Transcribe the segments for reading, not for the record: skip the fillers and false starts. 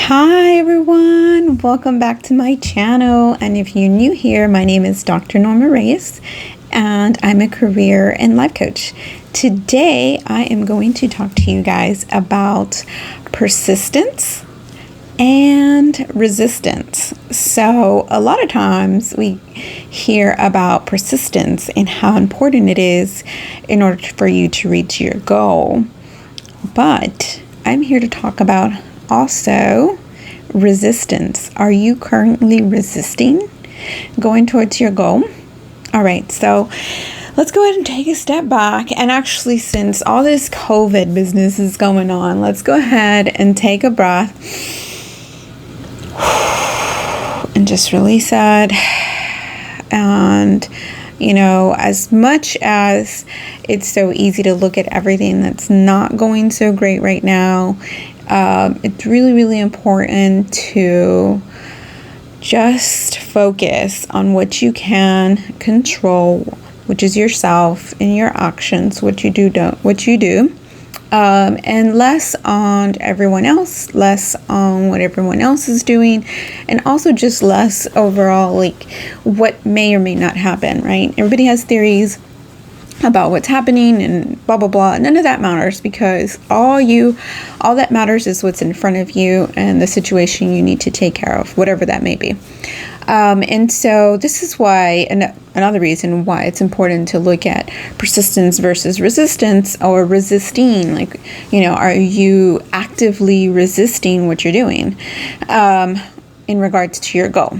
Hi everyone, welcome back to my channel. And if you're new here, my name is Dr. Norma Reyes and I'm a career and life coach. Today I am going to talk to you guys about persistence and resistance. So a lot of times we hear about persistence and how important it is in order for you to reach your goal. But I'm here to talk about also resistance. Are you currently resisting going towards your goal? All right, so let's go ahead and take a step back. And actually, since all this COVID business is going on, let's go ahead and take a breath and just release it. And as much as it's so easy to look at everything that's not going so great right now, it's really, really important to just focus on what you can control, which is yourself and your actions, what you do, and less on everyone else, less on what everyone else is doing, and also just less overall, like what may or may not happen, right? Everybody has theories about what's happening and blah, blah, blah. None of that matters, because all that matters is what's in front of you and the situation you need to take care of, whatever that may be. And so this is why, another reason why it's important to look at persistence versus resistance, or resisting. Like, are you actively resisting what you're doing in regards to your goal?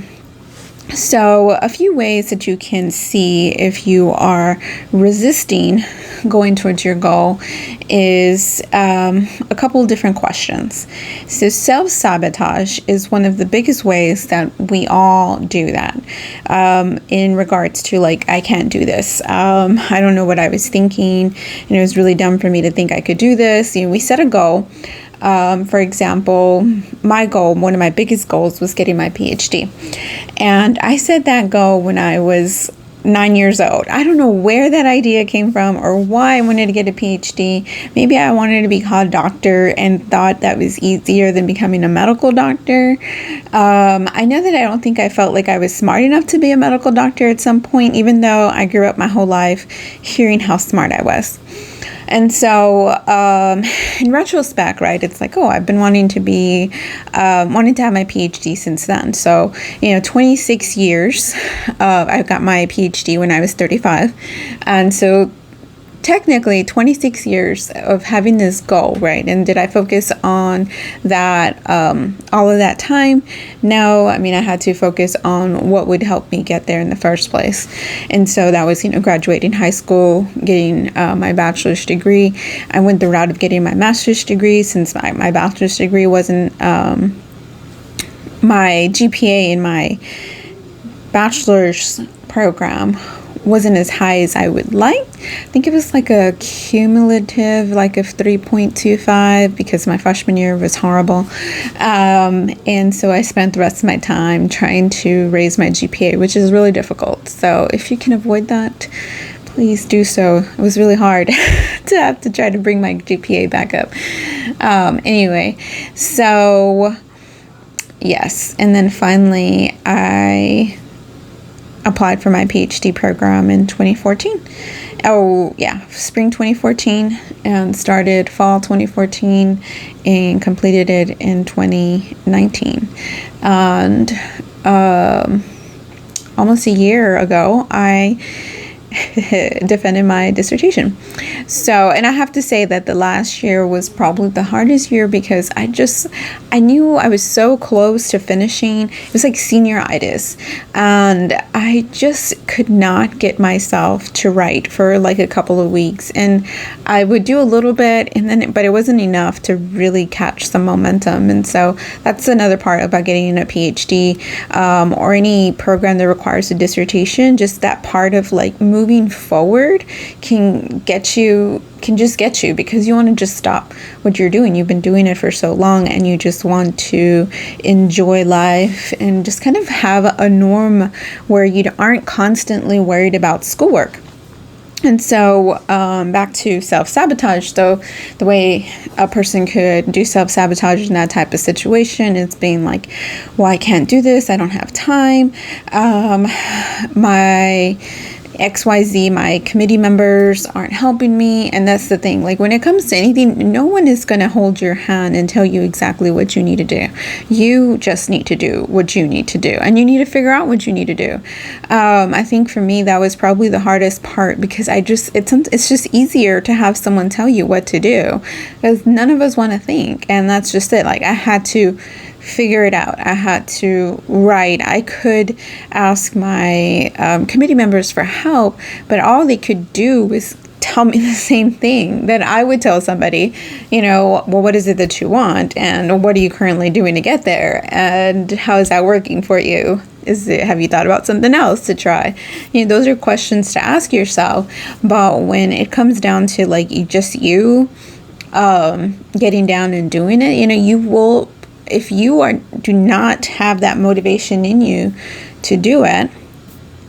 So a few ways that you can see if you are resisting going towards your goal is a couple of different questions. So self-sabotage is one of the biggest ways that we all do that in regards to, like, I can't do this. I don't know what I was thinking, and it was really dumb for me to think I could do this. We set a goal. For example, my goal, one of my biggest goals, was getting my PhD. And I set that goal when I was 9 years old. I don't know where that idea came from or why I wanted to get a PhD. Maybe I wanted to be called doctor and thought that was easier than becoming a medical doctor. I know that I don't think I felt like I was smart enough to be a medical doctor at some point, even though I grew up my whole life hearing how smart I was. And so, in retrospect, right, it's like, I've been wanting to have my PhD since then. So, 26 years, I got my PhD when I was 35. And so technically 26 years of having this goal, right? And did I focus on that all of that time? No. I had to focus on what would help me get there in the first place. And so that was, graduating high school, getting my bachelor's degree. I went the route of getting my master's degree, since my bachelor's degree wasn't my GPA in my bachelor's program wasn't as high as I would like. I think it was like a cumulative, like of 3.25, because my freshman year was horrible. And so I spent the rest of my time trying to raise my GPA, which is really difficult. So if you can avoid that, please do so. It was really hard to have to try to bring my GPA back up. Anyway, so yes. And then finally, I applied for my PhD program in 2014. Spring 2014, and started fall 2014 and completed it in 2019. And almost a year ago, I defended my dissertation. So, and I have to say that the last year was probably the hardest year, because I knew I was so close to finishing. It was like senioritis, and I just could not get myself to write for like a couple of weeks. And I would do a little bit, but it wasn't enough to really catch some momentum. And so that's another part about getting a PhD, or any program that requires a dissertation. Just that part of like moving forward can just get you, because you want to just stop what you're doing. You've been doing it for so long, and you just want to enjoy life and just kind of have a norm where you aren't constantly worried about schoolwork. And so back to self-sabotage. So the way a person could do self-sabotage in that type of situation is being like, well, I can't do this. I don't have time. My XYZ, my committee members aren't helping me. And that's the thing. Like when it comes to anything, no one is going to hold your hand and tell you exactly what you need to do. You just need to do what you need to do. And you need to figure out what you need to do. I think for me, that was probably the hardest part, because it's just easier to have someone tell you what to do, because none of us want to think. And that's just it. Like I had to figure it out. I had to write. I could ask my committee members for help, but all they could do was tell me the same thing that I would tell somebody, well, what is it that you want? And what are you currently doing to get there? And how is that working for you? Have you thought about something else to try? Those are questions to ask yourself. But when it comes down to like just you getting down and doing it, you will, if you do not have that motivation in you to do it,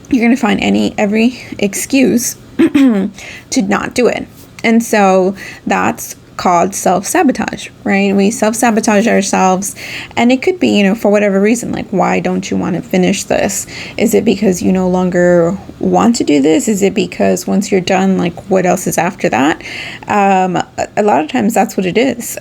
you're going to find every excuse to not do it. And so that's called self-sabotage, right? We self-sabotage ourselves, and it could be, for whatever reason, like, why don't you want to finish this? Is it because you no longer want to do this? Is it because once you're done, like, what else is after that? A lot of times that's what it is.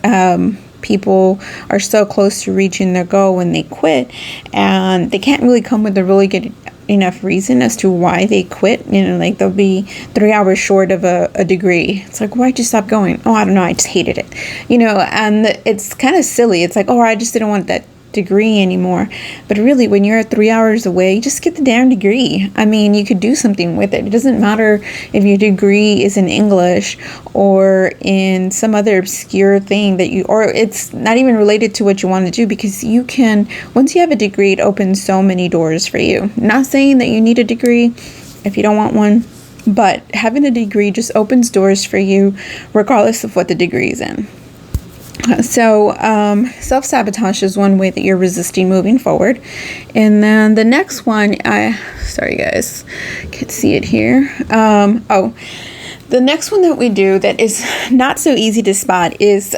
People are so close to reaching their goal when they quit, and they can't really come with a really good enough reason as to why they quit. Like they'll be 3 hours short of a degree. It's like, why'd you stop going? Oh, I don't know, I just hated it. And it's kind of silly. It's like, oh, I just didn't want that degree anymore. But really, when you're 3 hours away, just get the damn degree. I mean, you could do something with it. It doesn't matter if your degree is in English or in some other obscure thing or it's not even related to what you want to do, because you can, once you have a degree, it opens so many doors for you. Not saying that you need a degree if you don't want one, but having a degree just opens doors for you regardless of what the degree is in. So self-sabotage is one way that you're resisting moving forward. And then the next one, sorry guys, can't see it here. The next one that we do that is not so easy to spot is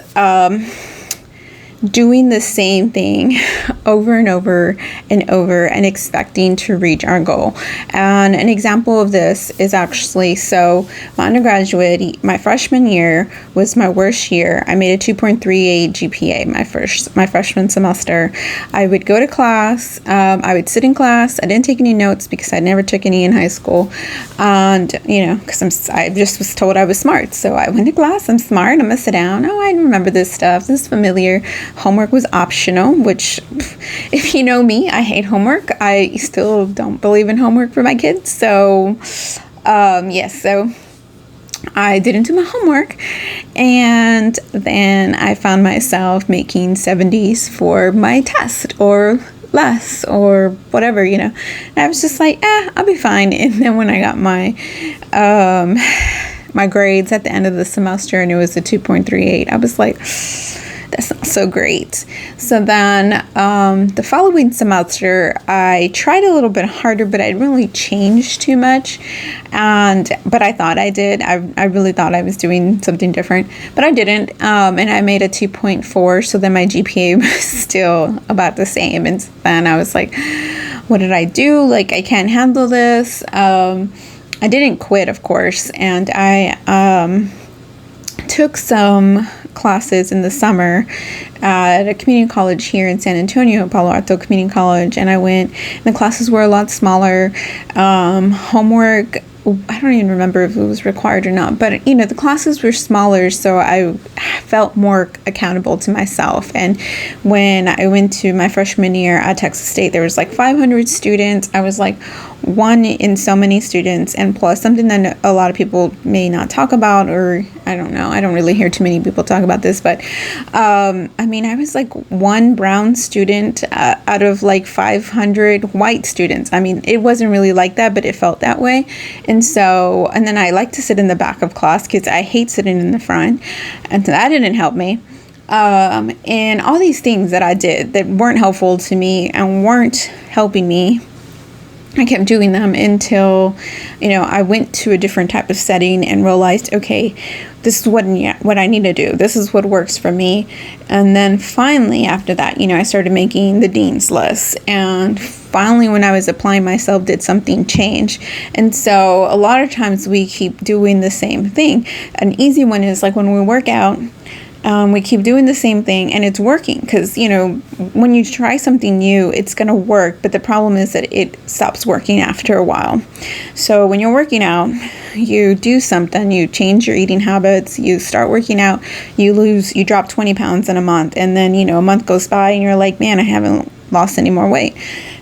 doing the same thing over and over and over and expecting to reach our goal. And an example of this is actually, so my undergraduate, my freshman year was my worst year. I made a 2.38 GPA my freshman semester. I would go to class. I would sit in class. I didn't take any notes because I never took any in high school. And, because I just was told I was smart. So I went to class. I'm smart. I'm going to sit down. Oh, I remember this stuff. This is familiar. Homework was optional, which, if you know me, I hate homework. I still don't believe in homework for my kids. So, so I didn't do my homework. And then I found myself making 70s for my test or less or whatever, And I was just like, I'll be fine. And then when I got my grades at the end of the semester and it was a 2.38, I was like, that's not so great. So then the following semester, I tried a little bit harder, but I didn't really change too much. But I thought I did. I really thought I was doing something different, but I didn't. And I made a 2.4. So then my GPA was still about the same. And then I was like, what did I do? Like, I can't handle this. I didn't quit, of course. And I took some classes in the summer at a community college here in San Antonio, Palo Alto Community College, and I went, and the classes were a lot smaller. Homework, I don't even remember if it was required or not, but the classes were smaller, so I felt more accountable to myself. And when I went to my freshman year at Texas State, there was like 500 students. I was like one in so many students, and plus something that a lot of people may not talk about, or I don't know, I don't really hear too many people talk about this, but I was like one brown student out of like 500 white students. It wasn't really like that, but it felt that way. And then I like to sit in the back of class because I hate sitting in the front, and so that didn't help me. And all these things that I did that weren't helpful to me and weren't helping me I kept doing them until, I went to a different type of setting and realized, okay, this is what I need to do. This is what works for me. And then finally, after that, I started making the dean's list. And finally, when I was applying myself, did something change. And so a lot of times we keep doing the same thing. An easy one is like when we work out, we keep doing the same thing and it's working because, when you try something new, it's going to work. But the problem is that it stops working after a while. So when you're working out, you do something, you change your eating habits, you start working out, you drop 20 pounds in a month. And then, a month goes by and you're like, man, I haven't lost any more weight.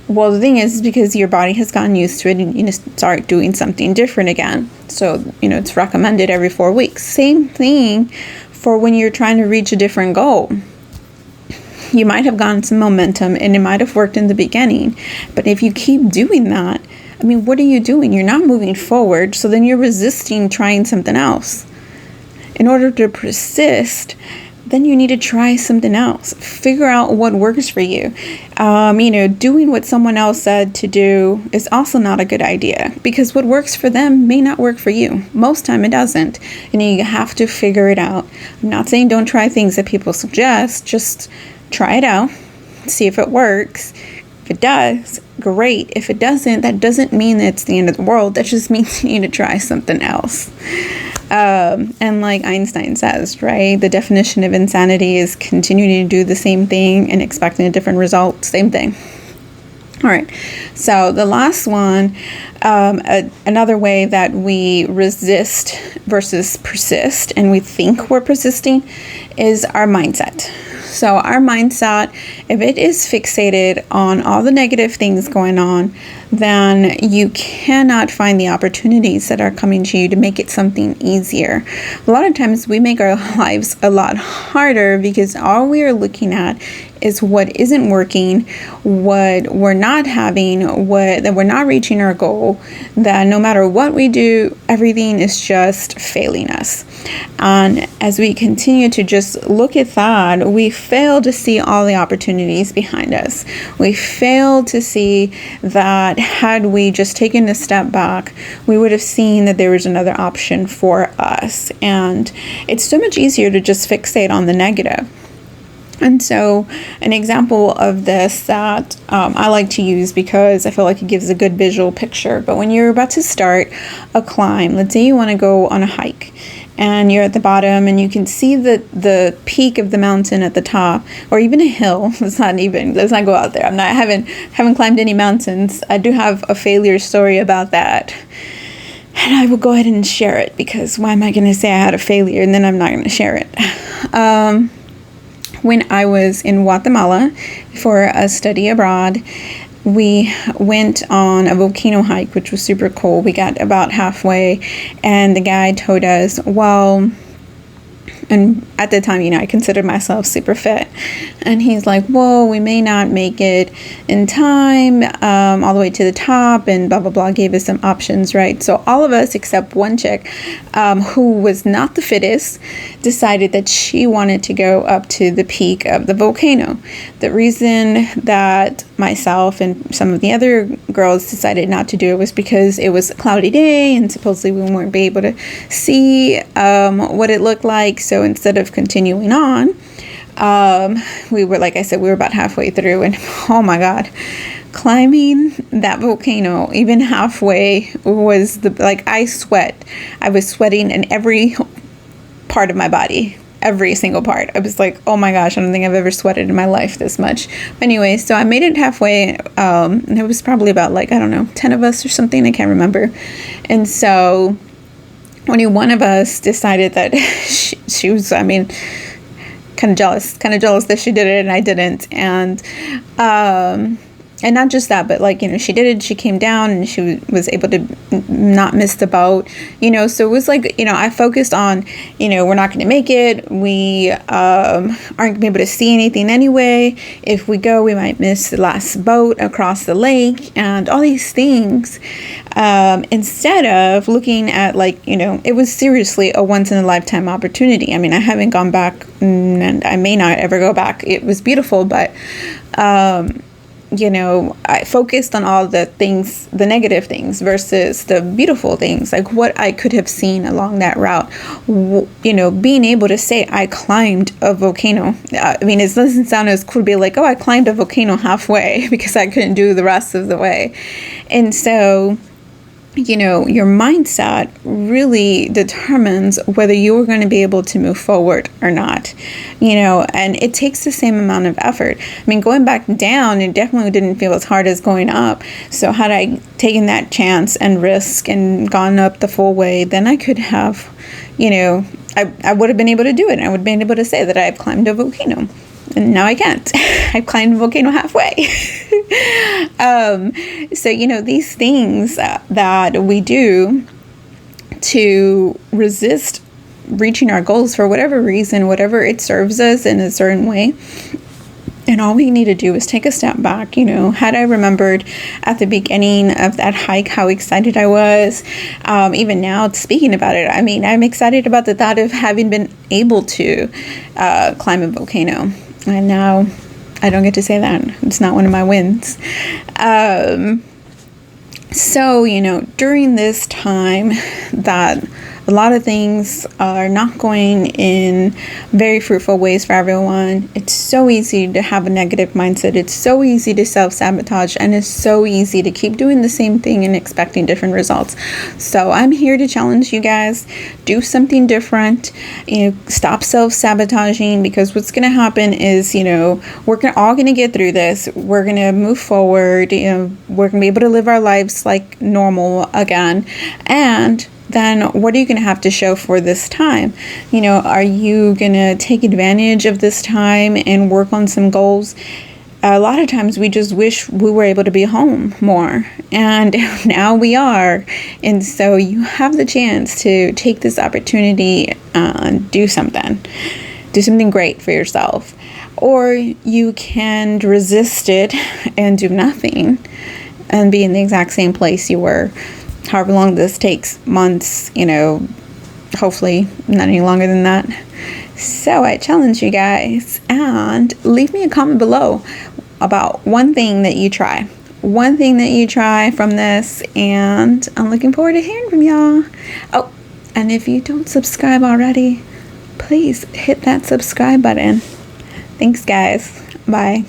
Well, the thing is because your body has gotten used to it and you start doing something different again. So, it's recommended every 4 weeks. Same thing for when you're trying to reach a different goal. You might have gotten some momentum and it might have worked in the beginning, but if you keep doing that, what are you doing? You're not moving forward, so then you're resisting trying something else. In order to persist, then you need to try something else. Figure out what works for you. Doing what someone else said to do is also not a good idea because what works for them may not work for you. Most time it doesn't. And you have to figure it out. I'm not saying don't try things that people suggest. Just try it out. See if it works. If it does, great. If it doesn't, that doesn't mean that it's the end of the world. That just means you need to try something else. And like Einstein says, right, the definition of insanity is continuing to do the same thing and expecting a different result. Same thing. All right. So the last one, another way that we resist versus persist, and we think we're persisting, is our mindset. So our mindset, if it is fixated on all the negative things going on, then you cannot find the opportunities that are coming to you to make it something easier. A lot of times we make our lives a lot harder because all we are looking at is what isn't working, what we're not having, that we're not reaching our goal, that no matter what we do, everything is just failing us. And as we continue to just look at that, we fail to see all the opportunities behind us. We fail to see that had we just taken a step back, we would have seen that there was another option for us. And it's so much easier to just fixate on the negative. And so an example of this that I like to use because I feel like it gives a good visual picture. But when you're about to start a climb, let's say you want to go on a hike and you're at the bottom and you can see the peak of the mountain at the top, or even a hill. Let's not go out there. I haven't climbed any mountains. I do have a failure story about that. And I will go ahead and share it because why am I going to say I had a failure and then I'm not going to share it? When I was in Guatemala for a study abroad, we went on a volcano hike, which was super cool. We got about halfway, and the guide told us, and at the time, I considered myself super fit. And he's like, well, we may not make it in time, all the way to the top, and blah, blah, blah, gave us some options, right? So all of us, except one chick, who was not the fittest, decided that she wanted to go up to the peak of the volcano. The reason that myself and some of the other girls decided not to do it was because it was a cloudy day, and supposedly we weren't be able to see what it looked like. So instead of continuing on, we were, like I said, we were about halfway through, and oh my God, climbing that volcano, even halfway, was I was sweating in every part of my body, every single part. I was like, oh my gosh, I don't think I've ever sweated in my life this much. Anyway, so I made it halfway, and it was probably about 10 of us or something, I can't remember. And so only one of us decided that she was, kind of jealous that she did it and I didn't. And not just that, but she did it, she came down and she was able to not miss the boat, so it was I focused on, we're not going to make it. We aren't going to be able to see anything anyway. If we go, we might miss the last boat across the lake and all these things. Instead of looking at it was seriously a once in a lifetime opportunity. I haven't gone back and I may not ever go back. It was beautiful, but, I focused on all the things, the negative things versus the beautiful things, like what I could have seen along that route. Being able to say I climbed a volcano. I mean, it doesn't sound as cool to be like, oh, I climbed a volcano halfway because I couldn't do the rest of the way. And so, your mindset really determines whether you're going to be able to move forward or not, and it takes the same amount of effort. I mean, going back down, it definitely didn't feel as hard as going up. So had I taken that chance and risk and gone up the full way, then I could have, I would have been able to do it. I would have been able to say that I've climbed a volcano. And now I can't. I've climbed a volcano halfway. So, these things that we do to resist reaching our goals for whatever reason, whatever it serves us in a certain way. And all we need to do is take a step back. Had I remembered at the beginning of that hike how excited I was, even now speaking about it, I mean, I'm excited about the thought of having been able to climb a volcano. And now I don't get to say that. It's not one of my wins. So, during this time that a lot of things are not going in very fruitful ways for everyone, it's so easy to have a negative mindset. It's so easy to self-sabotage, and it's so easy to keep doing the same thing and expecting different results. So I'm here to challenge you guys. Do something different. Stop self-sabotaging, because what's going to happen is, we're all going to get through this. We're going to move forward. We're going to be able to live our lives like normal again. And then what are you going to have to show for this time? Are you going to take advantage of this time and work on some goals? A lot of times we just wish we were able to be home more, and now we are. And so you have the chance to take this opportunity and do something great for yourself. Or you can resist it and do nothing and be in the exact same place you were. However long this takes, months, hopefully not any longer than that. So I challenge you guys, and leave me a comment below about one thing that you try from this, and I'm looking forward to hearing from y'all. Oh, and if you don't subscribe already, please hit that subscribe button. Thanks, guys. Bye.